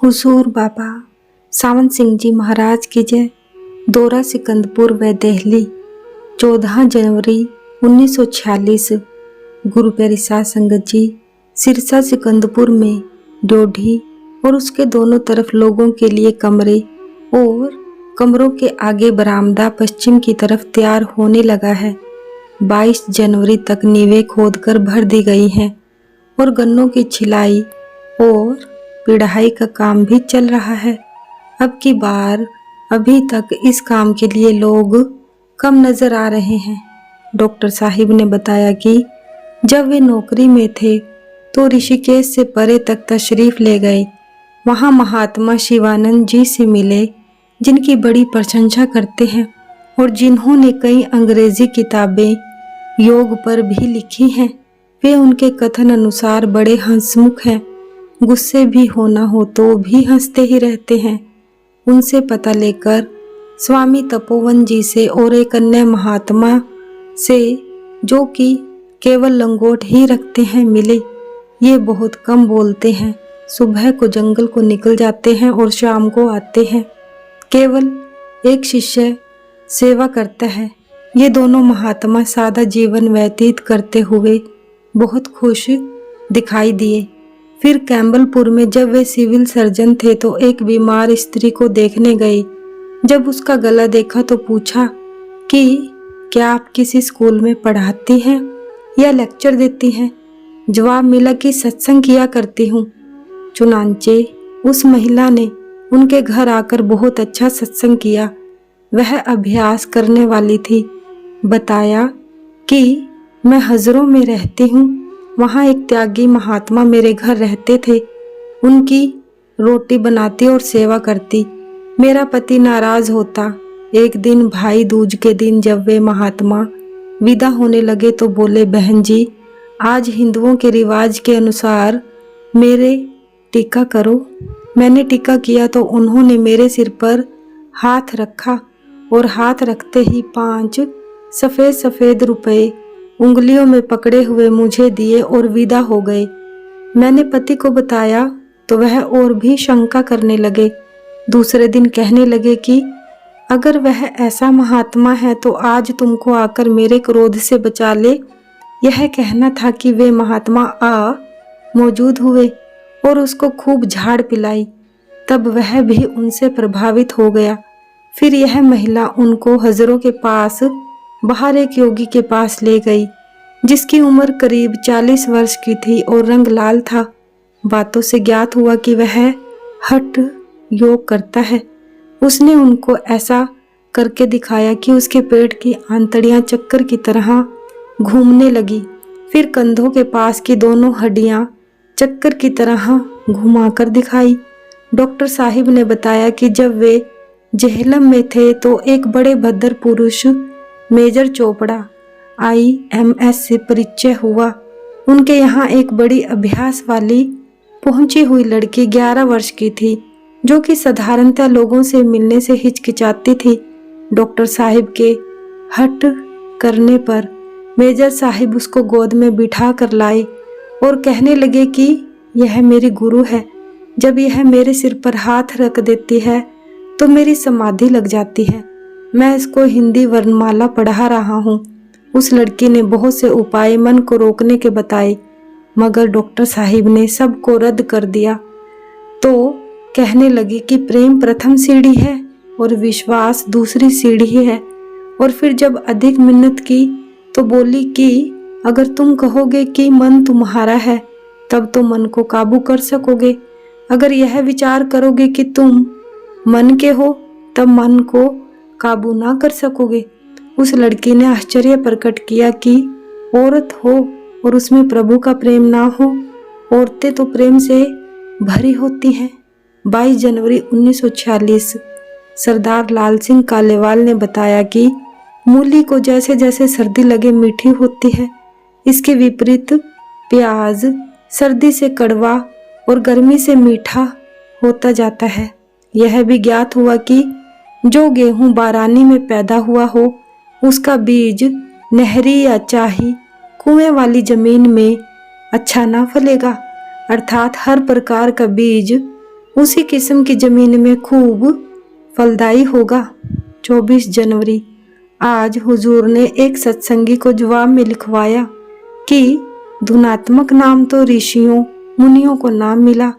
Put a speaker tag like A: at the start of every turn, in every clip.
A: हुजूर बाबा सावन सिंह जी महाराज की जय। दौरा सिकंदपुर व दिल्ली 14 जनवरी 1946। गुरु प्यारी साध संगत जी, सिरसा सिकंदपुर में ड्योढ़ी और उसके दोनों तरफ लोगों के लिए कमरे और कमरों के आगे बरामदा पश्चिम की तरफ तैयार होने लगा है। 22 जनवरी तक नींवें खोदकर भर दी गई हैं और गन्नों की छिलाई और पिढ़ाई का काम भी चल रहा है। अब की बार अभी तक इस काम के लिए लोग कम नजर आ रहे हैं। डॉक्टर साहिब ने बताया कि जब वे नौकरी में थे तो ऋषिकेश से परे तक तशरीफ ले गए। वहां महात्मा शिवानंद जी से मिले, जिनकी बड़ी प्रशंसा करते हैं और जिन्होंने कई अंग्रेजी किताबें योग पर भी लिखी हैं। वे उनके कथन अनुसार बड़े हंसमुख हैं, गुस्से भी होना हो तो भी हंसते ही रहते हैं। उनसे पता लेकर स्वामी तपोवन जी से और एक अन्य महात्मा से, जो कि केवल लंगोट ही रखते हैं, मिले। ये बहुत कम बोलते हैं, सुबह को जंगल को निकल जाते हैं और शाम को आते हैं। केवल एक शिष्य सेवा करता है। ये दोनों महात्मा सादा जीवन व्यतीत करते हुए बहुत खुश दिखाई दिए। फिर कैम्बलपुर में जब वे सिविल सर्जन थे तो एक बीमार स्त्री को देखने गए। जब उसका गला देखा तो पूछा कि क्या आप किसी स्कूल में पढ़ाती हैं या लेक्चर देती हैं? जवाब मिला कि सत्संग किया करती हूँ। चुनांचे उस महिला ने उनके घर आकर बहुत अच्छा सत्संग किया। वह अभ्यास करने वाली थी। बताया कि मैं हजरों में रहती हूँ, वहाँ एक त्यागी महात्मा मेरे घर रहते थे। उनकी रोटी बनाती और सेवा करती। मेरा पति नाराज होता। एक दिन भाई दूज के दिन जब वे महात्मा विदा होने लगे तो बोले, बहन जी, आज हिंदुओं के रिवाज के अनुसार मेरे टीका करो। मैंने टीका किया तो उन्होंने मेरे सिर पर हाथ रखा और हाथ रखते ही 5 सफेद सफेद रुपए उंगलियों में पकड़े हुए मुझे दिए और विदा हो गए। मैंने पति को बताया तो वह और भी शंका करने लगे। दूसरे दिन कहने लगे कि अगर वह ऐसा महात्मा है तो आज तुमको आकर मेरे क्रोध से बचा ले। यह कहना था कि वे महात्मा मौजूद हुए और उसको खूब झाड़ पिलाई। तब वह भी उनसे प्रभावित हो गया। फिर यह महिला उनको हजरों के पास बाहर एक योगी के पास ले गई, जिसकी उम्र करीब 40 वर्ष की थी और रंग लाल था। बातों से ज्ञात हुआ कि वह हठ योग करता है। उसने उनको ऐसा करके दिखाया कि उसके पेट की आंतड़ियां चक्कर की तरह घूमने लगी। फिर कंधों के पास की दोनों हड्डियां चक्कर की तरह घुमाकर दिखाई। डॉक्टर साहिब ने बताया कि जब वे जेहलम में थे तो एक बड़े भद्र पुरुष मेजर चोपड़ा IMS से परिचय हुआ। उनके यहाँ एक बड़ी अभ्यास वाली पहुंची हुई लड़की 11 वर्ष की थी, जो कि साधारणतः लोगों से मिलने से हिचकिचाती थी। डॉक्टर साहिब के हट करने पर मेजर साहिब उसको गोद में बिठा कर लाए और कहने लगे कि यह मेरी गुरु है। जब यह मेरे सिर पर हाथ रख देती है तो मेरी समाधि लग जाती है। मैं इसको हिंदी वर्णमाला पढ़ा रहा हूँ। उस लड़की ने बहुत से उपाय मन को रोकने के बताए, मगर डॉक्टर साहिब ने सबको रद्द कर दिया। तो कहने लगी कि प्रेम प्रथम सीढ़ी है और विश्वास दूसरी सीढ़ी है। और फिर जब अधिक मिन्नत की तो बोली कि अगर तुम कहोगे कि मन तुम्हारा है तब तो मन को काबू कर सकोगे। अगर यह विचार करोगे कि तुम मन के हो तब मन को काबू ना कर सकोगे। उस लड़की ने आश्चर्य प्रकट किया कि औरत हो और उसमें प्रभु का प्रेम ना हो। औरतें तो प्रेम से भरी होती हैं। 22 जनवरी 1946। सरदार लाल सिंह कालेवाल ने बताया कि मूली को जैसे जैसे सर्दी लगे मीठी होती है, इसके विपरीत प्याज सर्दी से कड़वा और गर्मी से मीठा होता जाता है। यह भी ज्ञात हुआ कि जो गेहूं बारानी में पैदा हुआ हो उसका बीज नहरी या चाही कुएं वाली जमीन में अच्छा ना फलेगा। अर्थात हर प्रकार का बीज उसी किस्म की जमीन में खूब फलदायी होगा। 24 जनवरी आज हुजूर ने एक सत्संगी को जवाब में लिखवाया कि धुनात्मक नाम तो ऋषियों मुनियों को नाम मिला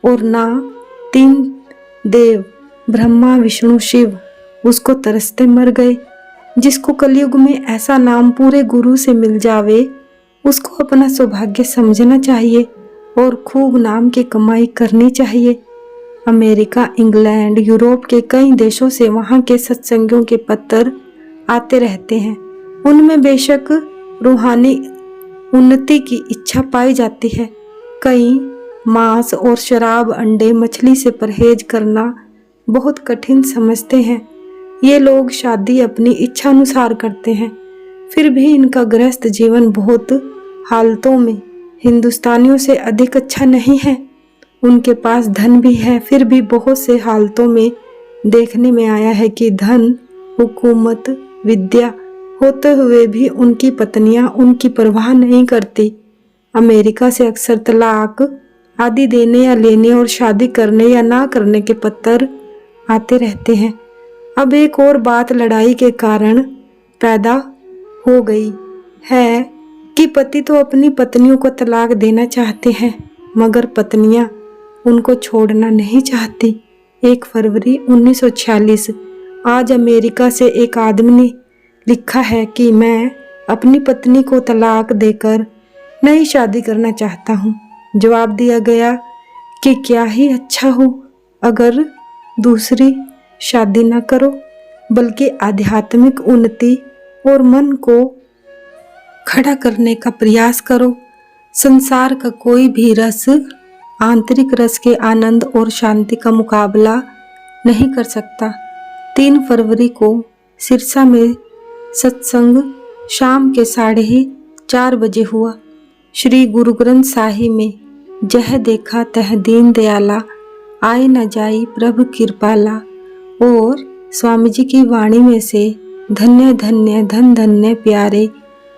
A: और ना 3 देव ब्रह्मा विष्णु शिव उसको तरसते मर गए। जिसको कलयुग में ऐसा नाम पूरे गुरु से मिल जावे उसको अपना सौभाग्य समझना चाहिए और खूब नाम की कमाई करनी चाहिए। अमेरिका, इंग्लैंड, यूरोप के कई देशों से वहाँ के सत्संगियों के पत्र आते रहते हैं। उनमें बेशक रूहानी उन्नति की इच्छा पाई जाती है। कई मांस और शराब, अंडे, मछली से परहेज करना बहुत कठिन समझते हैं। ये लोग शादी अपनी इच्छा अनुसार करते हैं, फिर भी इनका गृहस्थ जीवन बहुत हालतों में हिंदुस्तानियों से अधिक अच्छा नहीं है। उनके पास धन भी है, फिर भी बहुत से हालतों में देखने में आया है कि धन, हुकूमत, विद्या होते हुए भी उनकी पत्नियां उनकी परवाह नहीं करती। अमेरिका से अक्सर तलाक आदि देने या लेने और शादी करने या ना करने के पत्र आते रहते हैं। अब एक और बात लड़ाई के कारण पैदा हो गई है कि पति तो अपनी पत्नियों को तलाक देना चाहते हैं मगर पत्नियां उनको छोड़ना नहीं चाहती। 1 फरवरी 1946 आज अमेरिका से एक आदमी ने लिखा है कि मैं अपनी पत्नी को तलाक देकर नई शादी करना चाहता हूँ। जवाब दिया गया कि क्या ही अच्छा हो अगर दूसरी शादी न करो, बल्कि आध्यात्मिक उन्नति और मन को खड़ा करने का प्रयास करो। संसार का कोई भी रस आंतरिक रस के आनंद और शांति का मुकाबला नहीं कर सकता। 3 फरवरी को सिरसा में सत्संग शाम के 4:30 बजे हुआ। श्री गुरु ग्रंथ साहिब में जह देखा तह दीन दयाला, आए न जाई प्रभु कृपाला, और स्वामी जी की वाणी में से धन्य धन्य धन धन्य प्यारे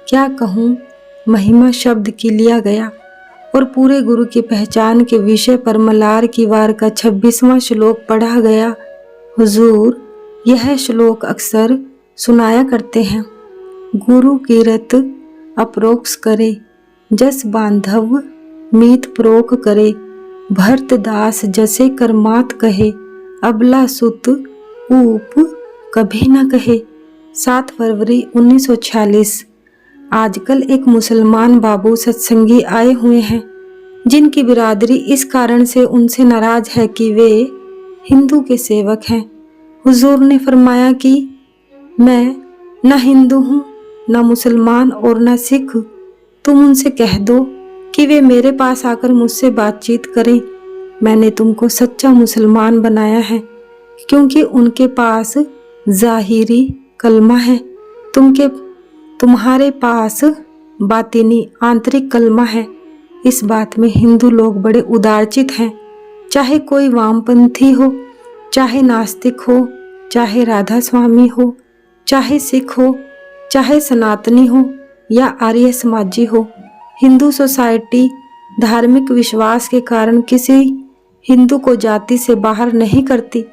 A: क्या कहूँ महिमा शब्द की लिया गया और पूरे गुरु की पहचान के विषय पर मलार की वार का 26वां श्लोक पढ़ा गया। हुजूर यह श्लोक अक्सर सुनाया करते हैं। गुरु कीरत अप्रोक्ष करे, जस बांधव मीत प्रोक करे, भरत दास जसे कर्मात कहे, अबला सुत ऊप कभी न कहे। 7 फरवरी 1946 आजकल एक मुसलमान बाबू सत्संगी आए हुए हैं जिनकी बिरादरी इस कारण से उनसे नाराज है कि वे हिंदू के सेवक हैं। हुजूर ने फरमाया कि मैं न हिंदू हूँ, न मुसलमान और न सिख। तुम उनसे कह दो कि वे मेरे पास आकर मुझसे बातचीत करें। मैंने तुमको सच्चा मुसलमान बनाया है क्योंकि उनके पास जाहिरी कलमा है, तुम्हारे पास बातिनी आंतरिक कलमा है। इस बात में हिंदू लोग बड़े उदारचित हैं। चाहे कोई वामपंथी हो, चाहे नास्तिक हो, चाहे राधा स्वामी हो, चाहे सिख हो, चाहे सनातनी हो या आर्य समाजी हो। हिंदू सोसाइटी धार्मिक विश्वास के कारण किसी हिंदू को जाति से बाहर नहीं करती।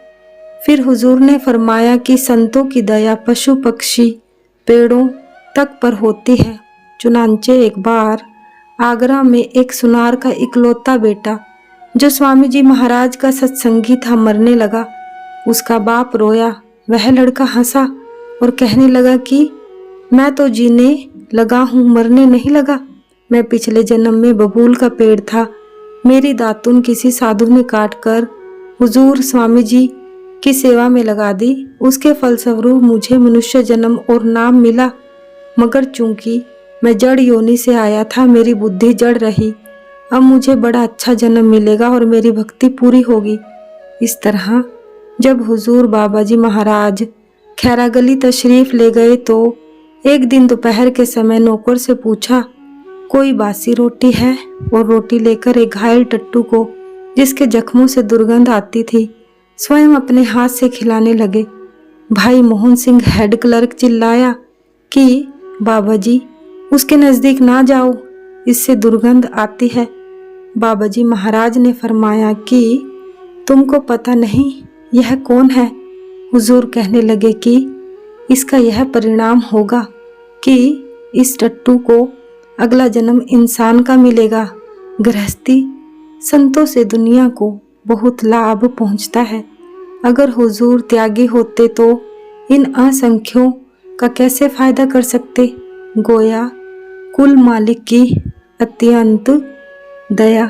A: फिर हुजूर ने फरमाया कि संतों की दया पशु पक्षी पेड़ों तक पर होती है। चुनांचे एक बार आगरा में एक सुनार का इकलौता बेटा जो स्वामी जी महाराज का सत्संगी था मरने लगा। उसका बाप रोया, वह लड़का हंसा और कहने लगा कि मैं तो जीने लगा हूँ, मरने नहीं लगा। मैं पिछले जन्म में बबूल का पेड़ था, मेरी दातुन किसी साधु ने काट कर हुजूर स्वामी जी की सेवा में लगा दी। उसके फलस्वरूप मुझे मनुष्य जन्म और नाम मिला, मगर चूंकि मैं जड़ योनि से आया था, मेरी बुद्धि जड़ रही। अब मुझे बड़ा अच्छा जन्म मिलेगा और मेरी भक्ति पूरी होगी। इस तरह जब हुजूर बाबा जी महाराज खैरागली तशरीफ ले गए तो एक दिन दोपहर के समय नौकर से पूछा, कोई बासी रोटी है? और रोटी लेकर एक घायल टट्टू को, जिसके जख्मों से दुर्गंध आती थी, स्वयं अपने हाथ से खिलाने लगे। भाई मोहन सिंह हेड क्लर्क चिल्लाया कि बाबा जी उसके नजदीक ना जाओ, इससे दुर्गंध आती है। बाबा जी महाराज ने फरमाया कि तुमको पता नहीं यह कौन है? हुजूर कहने लगे कि इसका यह परिणाम होगा कि इस टट्टू को अगला जन्म इंसान का मिलेगा। गृहस्थी संतों से दुनिया को बहुत लाभ पहुंचता है। अगर हुजूर त्यागी होते तो इन असंख्यों का कैसे फायदा कर सकते? गोया कुल मालिक की अत्यंत दया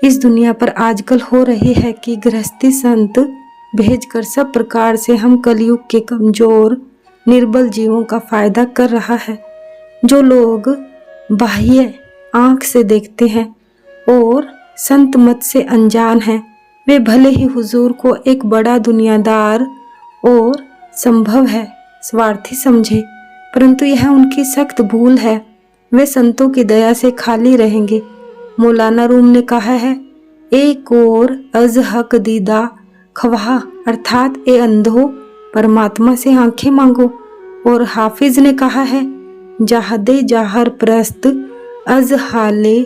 A: इस दुनिया पर आजकल हो रही है कि गृहस्थी संत भेजकर सब प्रकार से हम कलयुग के कमजोर निर्बल जीवों का फायदा कर रहा है। जो लोग बाह्य आंख से देखते हैं और संत मत से अनजान हैं, वे भले ही हुजूर को एक बड़ा दुनियादार और संभव है स्वार्थी समझे, परंतु यह उनकी सख्त भूल है। वे संतों की दया से खाली रहेंगे। मौलाना रूम ने कहा है, एक और अज हक दीदा खवाह अर्थात ए अंधो परमात्मा से आंखें मांगो। और हाफिज ने कहा है, जाहदे जाहर प्रस्त अज हाले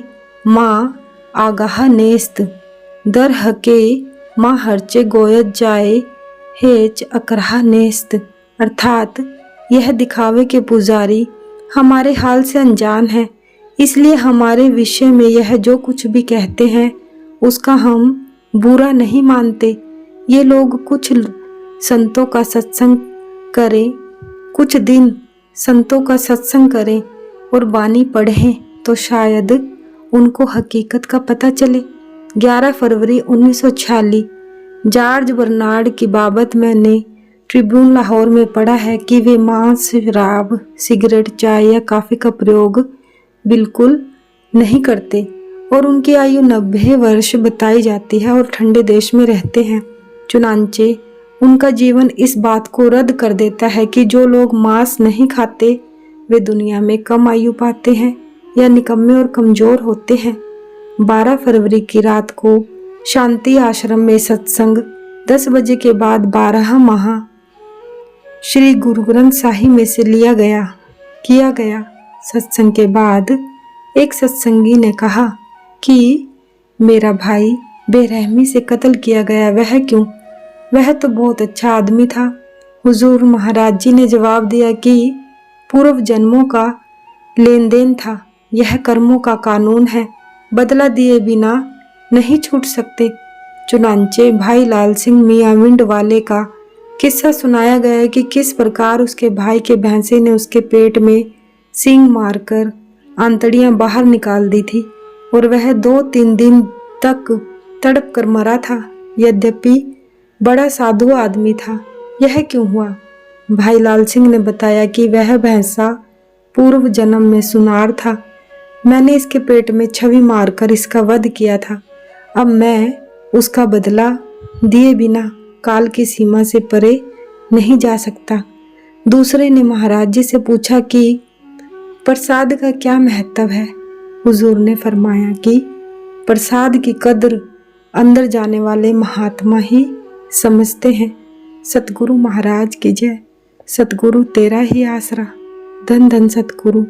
A: माँ आगाह नेस्त दर हके माँ हरचे गोयत जाए हेच अकराह नेस्त। अर्थात यह दिखावे के पुजारी हमारे हाल से अनजान है, इसलिए हमारे विषय में यह जो कुछ भी कहते हैं उसका हम बुरा नहीं मानते। ये लोग कुछ संतों का सत्संग करें, कुछ दिन संतों का सत्संग करें और बानी पढ़ें तो शायद उनको हकीकत का पता चले। 11 फरवरी 1946 जॉर्ज बर्नार्ड की बाबत मैंने ट्रिब्यून लाहौर में पढ़ा है कि वे मांस, शराब, सिगरेट, चाय या कॉफ़ी का प्रयोग बिल्कुल नहीं करते और उनकी आयु 90 वर्ष बताई जाती है और ठंडे देश में रहते हैं। चुनांचे उनका जीवन इस बात को रद्द कर देता है कि जो लोग मांस नहीं खाते वे दुनिया में कम आयु पाते हैं या निकम्मे और कमज़ोर होते हैं। 12 फरवरी की रात को शांति आश्रम में सत्संग 10 बजे के बाद 12 माह श्री गुरु ग्रंथ साहिब में से किया गया। सत्संग के बाद एक सत्संगी ने कहा कि मेरा भाई बेरहमी से कत्ल किया गया, वह क्यों? वह तो बहुत अच्छा आदमी था। हुजूर महाराज जी ने जवाब दिया कि पूर्व जन्मों का लेन देन था, यह कर्मों का कानून है, बदला दिए बिना नहीं छूट सकते। चुनांचे भाई लाल सिंह मियां विंड वाले का किस्सा सुनाया गया कि किस प्रकार उसके भाई के भैंसे ने उसके पेट में सींग मारकर आंतड़ियां बाहर निकाल दी थी और वह 2-3 दिन तक तड़प कर मरा था। यद्यपि बड़ा साधु आदमी था। यह क्यों हुआ? भाई लाल सिंह ने बताया कि वह भैंसा पूर्व जन्म में सुनार था। मैंने इसके पेट में छवि मारकर इसका वध किया था। अब मैं उसका बदला दिए बिना काल की सीमा से परे नहीं जा सकता। दूसरे ने महाराज जी से पूछा कि प्रसाद का क्या महत्व है? हुजूर ने फरमाया कि प्रसाद की कद्र अंदर जाने वाले महात्मा ही समझते हैं। सतगुरु महाराज की जय। सतगुरु तेरा ही आसरा। धन धन सतगुरु।